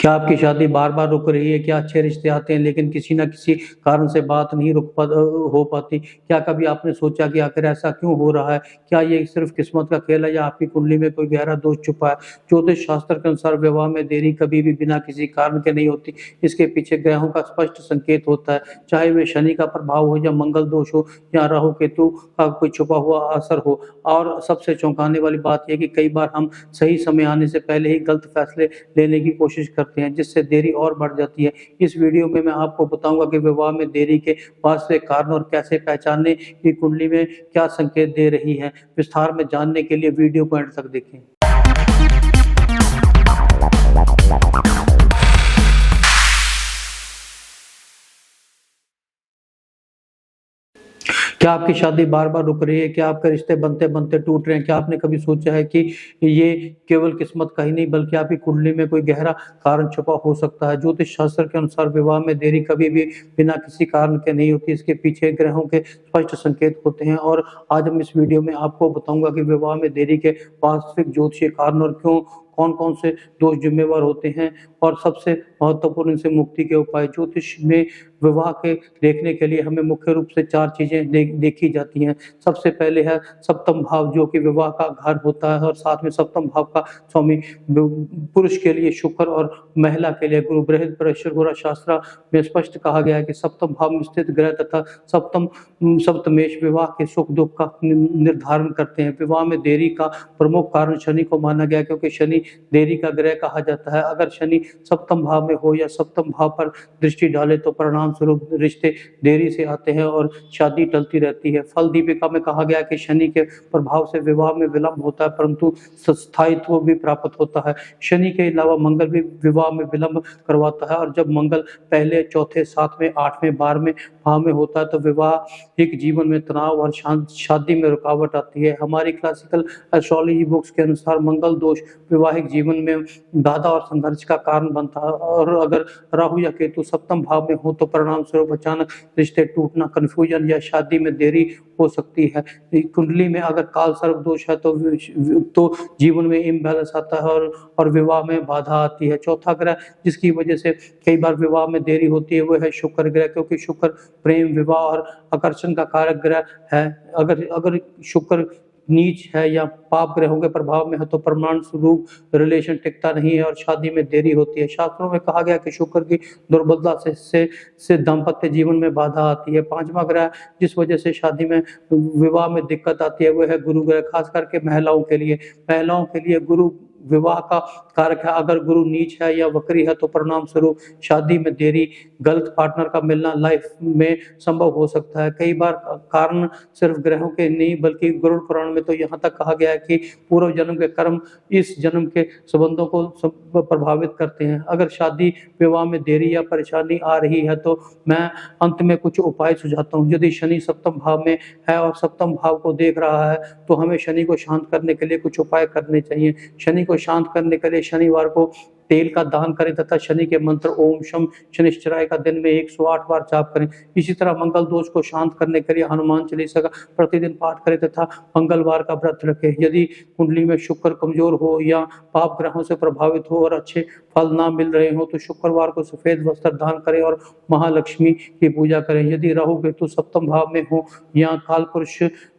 क्या आपकी शादी बार-बार रुक रही है? क्या अच्छे रिश्ते आते हैं लेकिन किसी न किसी कारण से बात नहीं हो पाती? क्या कभी आपने सोचा कि आखिर ऐसा क्यों हो रहा है? क्या ये सिर्फ़ किस्मत का खेल है या आपकी कुंडली में कोई गहरा दोष छुपा है? ज्योतिष शास्त्र के अनुसार विवाह में देरी कभी भी बिना किसी कारण के नहीं होती। इसके पीछे ग्रहों का स्पष्ट संकेत होता है, चाहे वे शनि का प्रभाव हो या मंगल दोष हो या राहु केतु का कोई छुपा हुआ असर हो। और सबसे चौंकाने वाली बात ये है कि कई बार हम सही समय आने से पहले ही गलत फैसले लेने की कोशिश करते हैं, जिससे देरी और बढ़ जाती है। इस वीडियो में मैं आपको बताऊँगा कि विवाह में देरी के वास्तविक कारण और कैसे पहचानें कि कुंडली में क्या संकेत दे रही है। विस्तार में जानने के लिए वीडियो को एंड तक देखें। क्या आपकी शादी बार-बार रुक रही है? क्या आपके रिश्ते बनते-बनते टूट रहे हैं? क्या आपने कभी सोचा है कि ये केवल किस्मत का ही नहीं बल्कि आपकी कुंडली में कोई गहरा कारण छुपा हो सकता है? ज्योतिष शास्त्र के अनुसार विवाह में देरी कभी भी बिना किसी कारण के नहीं होती, इसके पीछे ग्रहों के स्पष्ट संकेत होते हैं और आज हम इस वीडियो में आपको बताऊँगा कि विवाह में देरी के वास्तविक ज्योतिषीय कारण और क्यों कौन-कौन से दोष जिम्मेवार होते हैं और सबसे महत्वपूर्ण इनसे मुक्ति के उपाय। ज्योतिष में विवाह के देखने के लिए हमें मुख्य रूप से 4 चीज़ें देखी जाती हैं। सबसे पहले है सप्तम भाव, जो कि विवाह का घर होता है और साथ में सप्तम भाव का स्वामी पुरुष के लिए शुक्र और महिला के लिए गुरु। बृहस्पति शास्त्र में स्पष्ट कहा गया है कि सप्तम भाव में स्थित ग्रह तथा सप्तमेश विवाह के सुख दुख का निर्धारण करते हैं। विवाह में देरी का प्रमुख कारण शनि को माना गया, क्योंकि शनि देरी का ग्रह कहा जाता है। अगर शनि सप्तम भाव में हो या सप्तम भाव पर दृष्टि डाले तो परिणाम स्वरूप रिश्ते देरी से आते हैं और शादी टलती रहती है। फल दीपिका में कहा गया कि शनि के प्रभाव से विवाह में विलंब होता है, परंतु स्थायित्व भी प्राप्त होता है। शनि के अलावा मंगल भी विवाह में विलंब करवाता है और जब मंगल पहले, चौथे, सातवें, आठवें, 12वें भाव में होता है तो वैवाहिक जीवन में तनाव और शादी में रुकावट आती है। हमारी क्लासिकल एस्ट्रोलॉजी बुक्स के अनुसार मंगल दोष वैवाहिक जीवन में बाधा और संघर्ष का कारण बनता है और अगर राहु या केतु सप्तम भाव में हो तो परिणाम स्वरूप अचानक रिश्ते टूटना, कन्फ्यूजन या शादी में देरी हो सकती है। कुंडली में अगर काल सर्प दोष है तो जीवन में इम्बैलेंस आता है और विवाह में बाधा आती है। चौथा ग्रह जिसकी वजह से कई बार विवाह में देरी होती है वो है शुक्र ग्रह, क्योंकि शुक्र प्रेम, विवाह और आकर्षण का कारक ग्रह है। अगर शुक्र नीच है या पाप ग्रहों के प्रभाव में है तो परिणाम स्वरूप रिलेशन टिकता नहीं है और शादी में देरी होती है। शास्त्रों में कहा गया कि शुक्र की दुर्बलता से दाम्पत्य जीवन में बाधा आती है। 5वां ग्रह जिस वजह से शादी में विवाह में दिक्कत आती है वो है गुरु ग्रह, खास करके महिलाओं के लिए गुरु विवाह का कारक है। अगर गुरु नीच है या वक्री है तो परिणाम स्वरूप शादी में देरी, गलत पार्टनर का मिलना लाइफ में संभव हो सकता है। कई बार कारण सिर्फ ग्रहों के नहीं बल्कि गरुड़ पुराण में तो यहाँ तक कहा गया है कि पूर्व जन्म के कर्म इस जन्म के संबंधों को प्रभावित करते हैं। अगर शादी विवाह में देरी या परेशानी आ रही है तो मैं अंत में कुछ उपाय सुझाता हूँ। यदि शनि सप्तम भाव में है और सप्तम भाव को देख रहा है तो हमें शनि को शांत करने के लिए कुछ उपाय करने चाहिए। शनि को शांत करने के लिए शनिवार को तेल का दान करें तथा शनि के मंत्र ओम शम शनिश्चराय का दिन में 108 बार जाप करें। इसी तरह मंगल दोष को शांत करने के लिए हनुमान चालीसा का प्रतिदिन पाठ करें तथा मंगलवार का व्रत रखें। यदि कुंडली में शुक्र कमजोर हो या पाप ग्रहों से प्रभावित हो और अच्छे फल ना मिल रहे हो तो शुक्रवार को सफेद वस्त्र दान करें और महालक्ष्मी की पूजा करें। यदि राहु केतु सप्तम भाव में हो या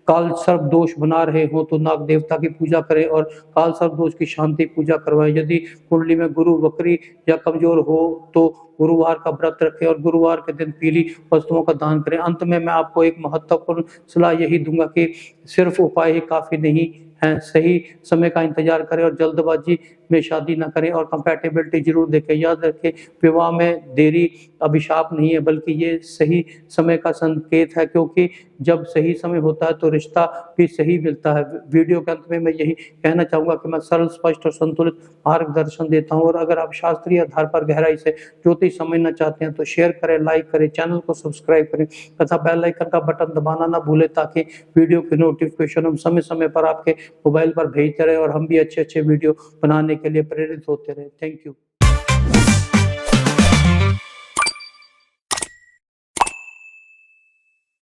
काल सर्प दोष बना रहे हो तो नाग देवता की पूजा करें और काल सर्प दोष की शांति पूजा करवाएं। यदि कुंडली में गुरु वक्री या कमजोर हो तो गुरुवार का व्रत रखें और गुरुवार के दिन पीली वस्तुओं का दान करें। अंत में मैं आपको एक महत्वपूर्ण सलाह यही दूंगा कि सिर्फ उपाय ही काफी नहीं है। सही समय का इंतजार करें और जल्दबाजी में शादी न करें और कंपैटिबिलिटी जरूर देखें। याद रखें, विवाह में देरी अभिशाप नहीं है बल्कि ये सही समय का संकेत है, क्योंकि जब सही समय होता है तो रिश्ता भी सही मिलता है। वीडियो के अंत में मैं यही कहना चाहूँगा कि मैं सरल, स्पष्ट और संतुलित मार्गदर्शन देता हूँ और अगर आप शास्त्रीय आधार पर गहराई से ज्योतिष समझना चाहते हैं तो शेयर करें, लाइक करें, चैनल को सब्सक्राइब करें तथा बेल आइकन का बटन दबाना ना भूलें ताकि वीडियो की नोटिफिकेशन हम समय समय पर आपके मोबाइल पर भेजते रहे और हम भी अच्छे वीडियो बनाने के लिए प्रेरित होते रहे। Thank you.